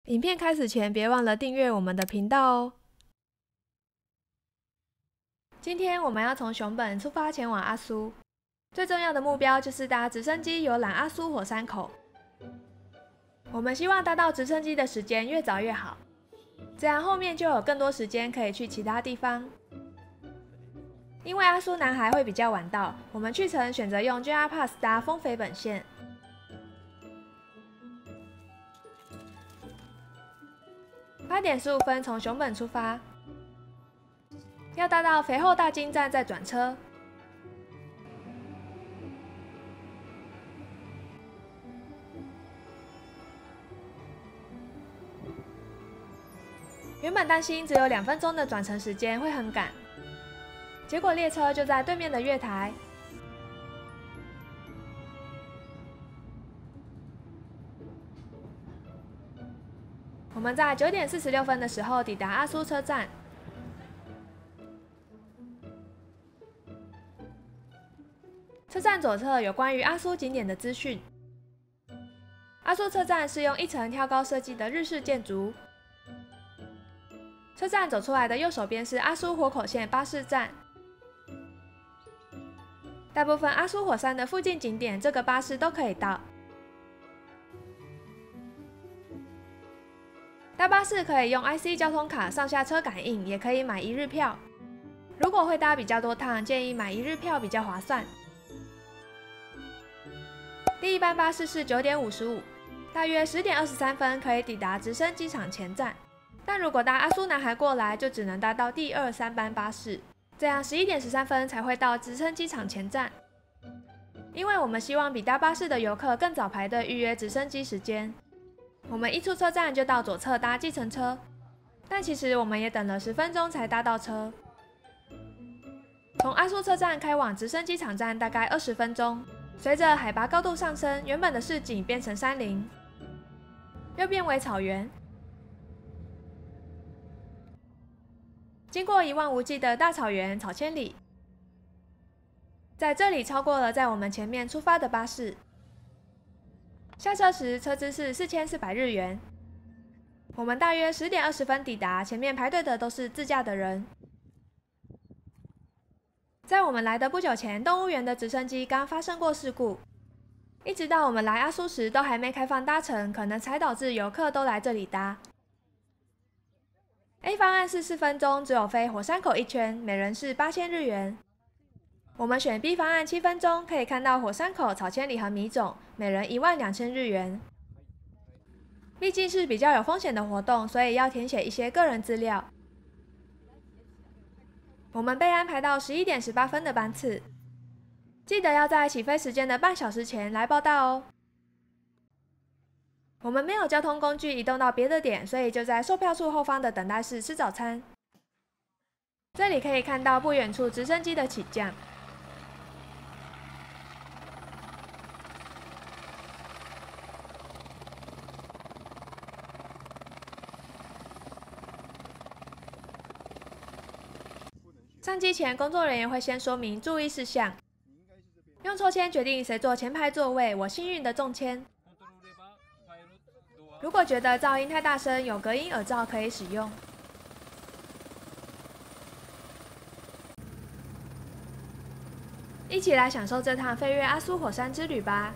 影片开始前，别忘了订阅我们的频道哦。今天我们要从熊本出发前往阿苏，最重要的目标就是搭直升机游览阿苏火山口。我们希望搭到直升机的时间越早越好，这样后面就有更多时间可以去其他地方。因为阿苏男孩会比较晚到，我们去程选择用 JR Pass 搭丰肥本线。8点15分从熊本出发，要搭到肥后大金站再转车。原本担心只有2分钟的转乘时间会很赶，结果列车就在对面的月台。我们在9点46分的时候抵达阿苏车站。车站左侧有关于阿苏景点的资讯。阿苏车站是用1层挑高设计的日式建筑。车站走出来的右手边是阿苏火口线巴士站。大部分阿苏火山的附近景点，这个巴士都可以到。搭巴士可以用 IC 交通卡上下车感应，也可以买1日票。如果会搭比较多趟，建议买1日票比较划算。第一班巴士是9点55，大约10点23分可以抵达直升机场前站。但如果搭阿苏男孩过来，就只能搭到第2、3班巴士，这样11点13分才会到直升机场前站。因为我们希望比搭巴士的游客更早排队预约直升机时间，我们一出车站就到左侧搭计程车，但其实我们也等了10分钟才搭到车。从阿苏车站开往直升机场站大概20分钟。随着海拔高度上升，原本的市景变成山林，又变为草原。经过一望无际的大草原草千里，在这里超过了在我们前面出发的巴士。下车时车资是4400日元。我们大约10点20分抵达，前面排队的都是自驾的人。在我们来的不久前，动物园的直升机刚发生过事故，一直到我们来阿苏时都还没开放搭乘，可能才导致游客都来这里搭。A 方案是4分钟，只有飞火山口1圈，每人是8000日元。我们选 B 方案7分钟，可以看到火山口、草千里和米种，每人12000日元。毕竟是比较有风险的活动，所以要填写一些个人资料。我们被安排到11点18分的班次，记得要在起飞时间的半小时前来报到哦。我们没有交通工具移动到别的点，所以就在售票处后方的等待室吃早餐。这里可以看到不远处直升机的起降。上机前，工作人员会先说明注意事项，用抽签决定谁坐前排座位。我幸运的中签。如果觉得噪音太大声，有隔音耳罩可以使用。一起来享受这趟飞越阿苏火山之旅吧！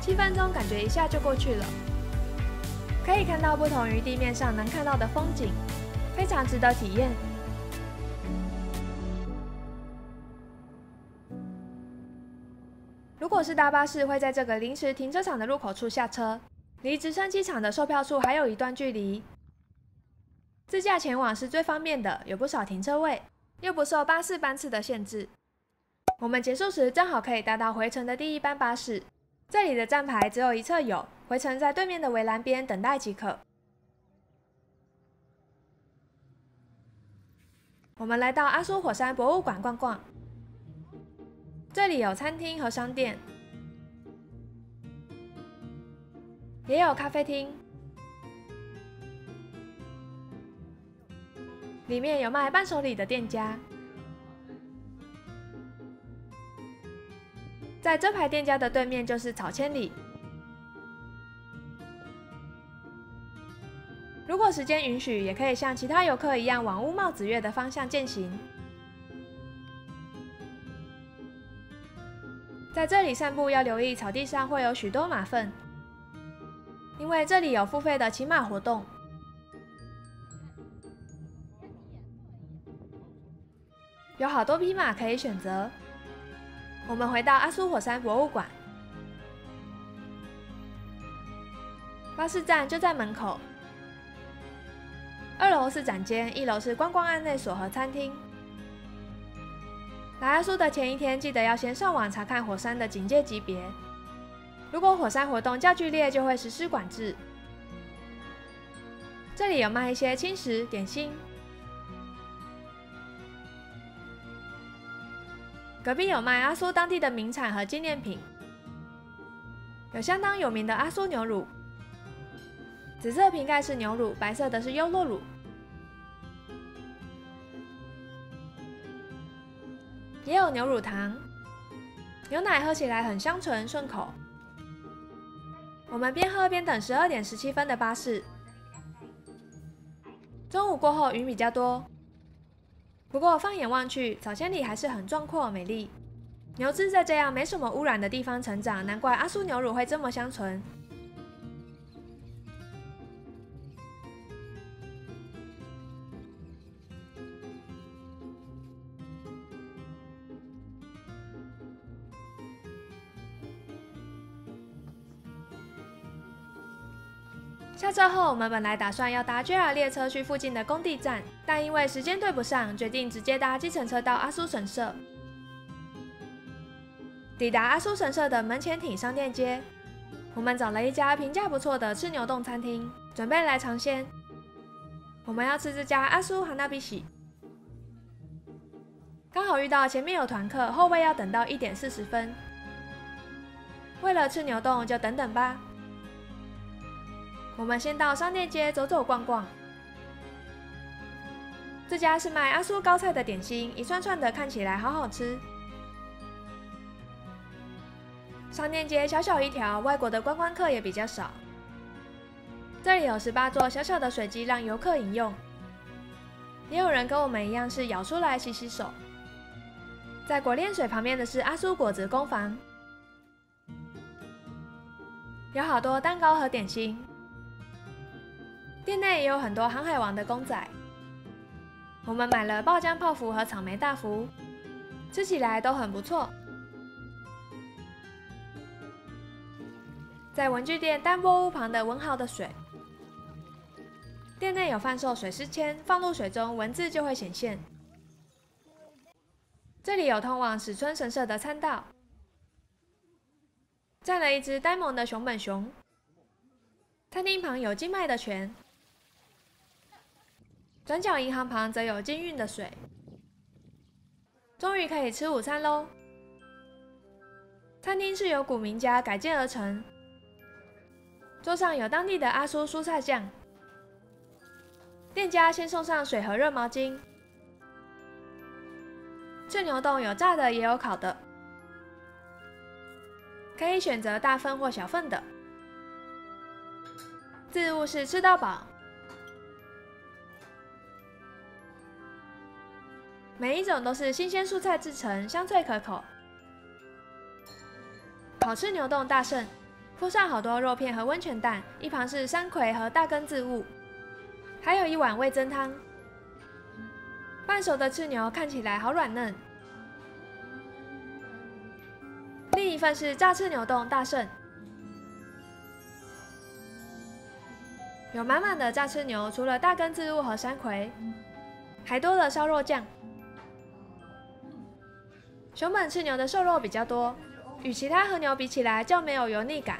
7分钟感觉一下就过去了。可以看到不同于地面上能看到的风景，非常值得体验。如果是搭巴士，会在这个临时停车场的入口处下车，离直升机场的售票处还有一段距离。自驾前往是最方便的，有不少停车位，又不受巴士班次的限制。我们结束时正好可以搭到回程的第一班巴士。这里的站牌只有一侧有，回程在对面的围栏边等待即可。我们来到阿苏火山博物馆逛逛，这里有餐厅和商店，也有咖啡厅，里面有卖伴手礼的店家。在这排店家的对面就是草千里。如果时间允许，也可以像其他游客一样往乌帽子月的方向践行。在这里散步要留意草地上会有许多马粪，因为这里有付费的骑马活动。有好多匹马可以选择。我们回到阿苏火山博物馆，巴士站就在门口。2楼是展间，1楼是观光案内所和餐厅。来阿苏的前一天，记得要先上网查看火山的警戒级别。如果火山活动较剧烈，就会实施管制。这里有卖一些轻食、点心。隔壁有卖阿苏当地的名产和纪念品，有相当有名的阿苏牛乳，紫色瓶盖是牛乳，白色的是优酪乳。也有牛乳糖，牛奶喝起来很香醇顺口。我们边喝边等12点17分的巴士。中午过后云比较多。不过放眼望去，草千里还是很壮阔美丽。牛只在这样没什么污染的地方成长，难怪阿苏牛乳会这么香醇。下车后，我们本来打算要搭 JR 列车去附近的工地站，但因为时间对不上，决定直接搭计程车到阿苏神社。抵达阿苏神社的门前町商店街，我们找了一家评价不错的吃牛冻餐厅，准备来尝鲜。我们要吃这家阿苏哈纳比喜，刚好遇到前面有团客，后位要等到1点40分。为了吃牛冻，就等等吧。我们先到商店街走走逛逛。这家是卖阿苏高菜的点心，一串串的，看起来好好吃。商店街小小一条，外国的观光客也比较少。这里有18座小小的水机让游客饮用，也有人跟我们一样是舀出来洗洗手。在果炼水旁边的是阿苏果子工坊，有好多蛋糕和点心。店内也有很多航海王的公仔。我们买了爆浆泡芙和草莓大福，吃起来都很不错。在文具店丹波屋旁的文豪的水，店内有贩售水湿签，放入水中，文字就会显现。这里有通往史村神社的参道，站了一只呆萌的熊本熊。餐厅旁有金麦的泉，转角银行旁则有金运的水。终于可以吃午餐喽！餐厅是由古民家改建而成，桌上有当地的阿苏蔬菜酱。店家先送上水和热毛巾。吃牛冻有炸的也有烤的，可以选择大份或小份的。自物是吃到饱，每一种都是新鲜蔬菜制成，香脆可口。烤翅牛冻大胜，铺上好多肉片和温泉蛋，一旁是山葵和大根渍物，还有一碗味噌汤。半熟的赤牛看起来好软嫩。另一份是炸赤牛冻大盛，有满满的炸赤牛，除了大根渍物和山葵，还多了烧肉酱。熊本赤牛的瘦肉比较多，与其他和牛比起来较没有油腻感，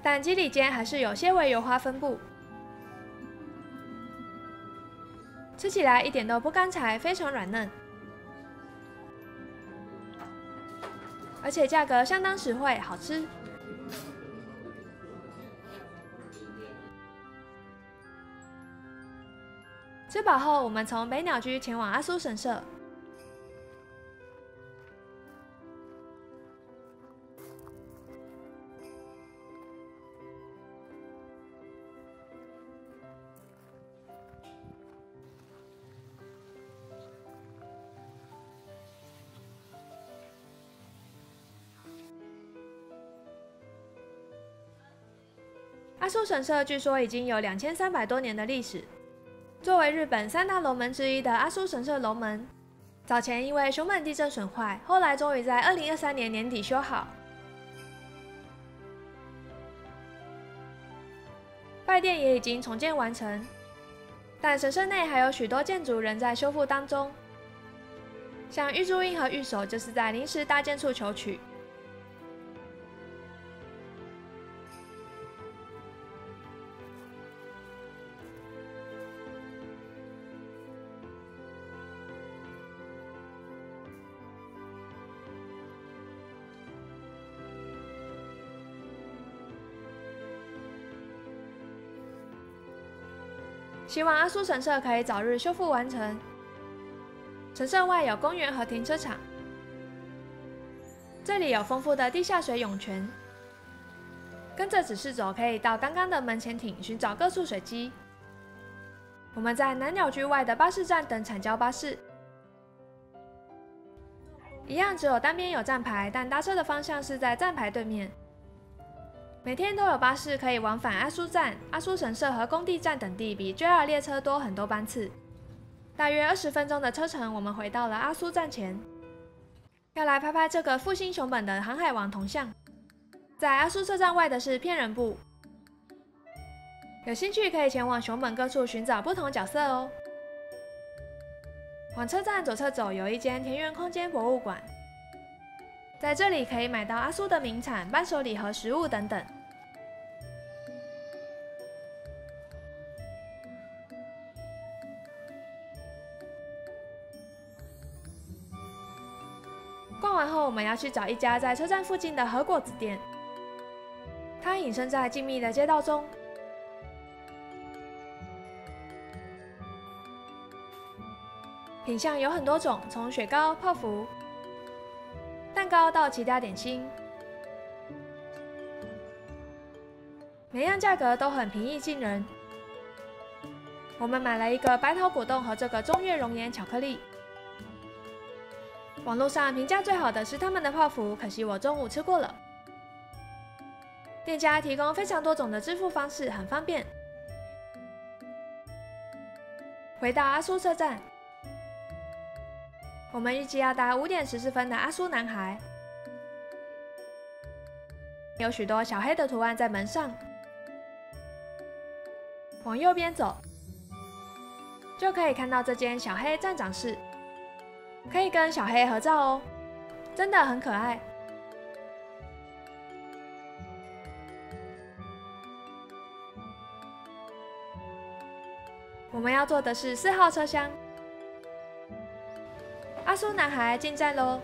但肌理间还是有些微油花分布，吃起来一点都不干柴，非常软嫩。而且价格相当实惠，好吃。吃饱后，我们从北鸟居前往阿苏神社。阿苏神社据说已经有2300多年的历史。作为日本3大龙门之一的阿苏神社龙门，早前因为熊本地震损坏，后来终于在2023年年底修好。拜殿也已经重建完成，但神社内还有许多建筑仍在修复当中，像玉珠印和玉手就是在临时搭建处求取。希望阿苏神社可以早日修复完成。神社外有公园和停车场，这里有丰富的地下水涌泉。跟着指示走，可以到刚刚的门前町寻找各处水机。我们在南鸟居外的巴士站等产交巴士，一样只有单边有站牌，但搭车的方向是在站牌对面。每天都有巴士可以往返阿苏站、阿苏神社和工地站等地，比 JR 列车多很多班次。大约20分钟的车程，我们回到了阿苏站前。要来拍拍这个复兴熊本的航海王铜像。在阿苏车站外的是骗人部，有兴趣可以前往熊本各处寻找不同角色哦。往车站左侧走，有一间田园空间博物馆。在这里可以买到阿苏的名产、伴手礼和食物等等。逛完后，我们要去找一家在车站附近的和果子店，它隐身在静谧的街道中。品项有很多种，从雪糕、泡芙、蛋糕到其他点心，每样价格都很平易近人。我们买了一个白桃果冻和这个中越熔岩巧克力。网络上评价最好的是他们的泡芙，可惜我中午吃过了。店家提供非常多种的支付方式，很方便。回到阿苏车站，我们预计要搭5点14分的阿苏男孩。有许多小黑的图案在门上。往右边走，就可以看到这间小黑站长室，可以跟小黑合照哦，真的很可爱。我们要坐的是4号车厢。阿苏男孩进站喽！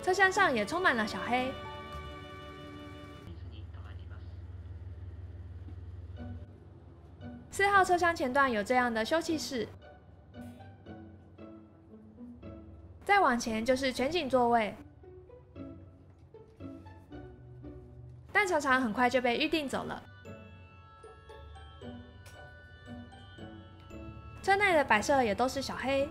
车厢上也充满了小黑。4号车厢前段有这样的休憩室，再往前就是全景座位，但常常很快就被预订走了。车内的摆设也都是小黑。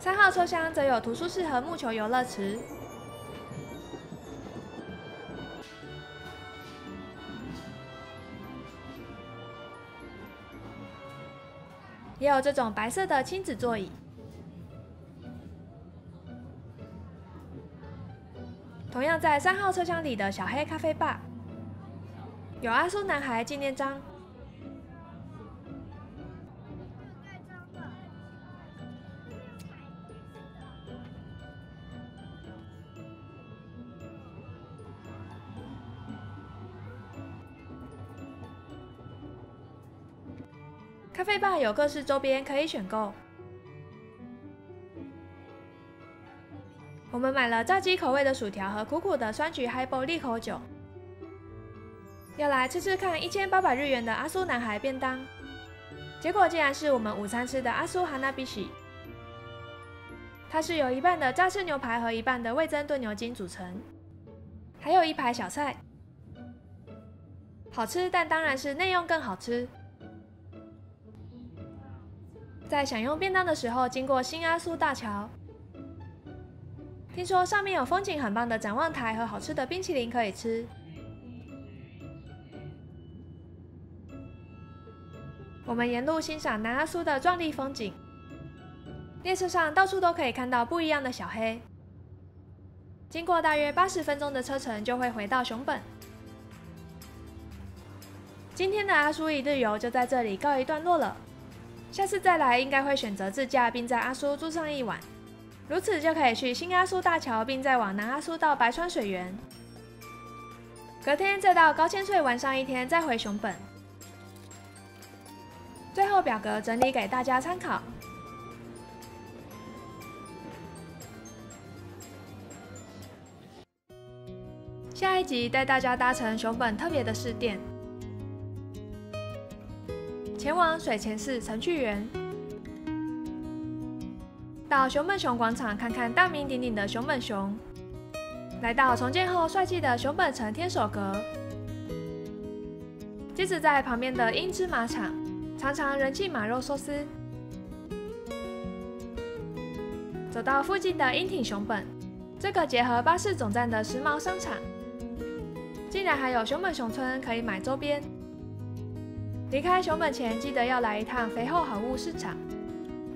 3号车厢则有图书室和木球游乐池。也有这种白色的亲子座椅。同样在3号车厢里的小黑咖啡吧，有阿苏男孩纪念章。咖啡吧有各式周边可以选购。我们买了炸鸡口味的薯条和苦苦的酸橘 Highball 利口酒。要来吃吃看1800日元的阿苏男孩便当，结果竟然是我们午餐吃的阿苏哈纳比喜。它是由一半的炸翅牛排和一半的味噌炖牛筋组成，还有一排小菜，好吃，但当然是内用更好吃。在享用便当的时候，经过新阿苏大桥，听说上面有风景很棒的展望台和好吃的冰淇淋可以吃。我们沿路欣赏南阿苏的壮丽风景，列车上到处都可以看到不一样的小黑。经过大约80分钟的车程，就会回到熊本。今天的阿苏一日游就在这里告一段落了。下次再来应该会选择自驾，并在阿苏住上1晚，如此就可以去新阿苏大桥，并再往南阿苏到白川水源。隔天再到高千穗玩上1天，再回熊本。最后表格整理给大家参考。下一集带大家搭乘熊本特别的市电，前往水前寺城趣园，到熊本熊广场看看大名鼎鼎的熊本熊，来到重建后帅气的熊本城天守阁，接着在旁边的樱之马场尝尝人气马肉寿司，走到附近的樱町熊本，这个结合巴士总站的时髦商场，竟然还有熊本熊村可以买周边。离开熊本前，记得要来一趟肥后好物市场，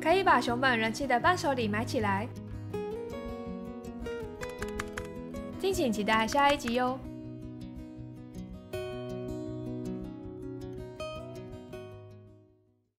可以把熊本人气的伴手礼买起来。敬请期待下一集哟！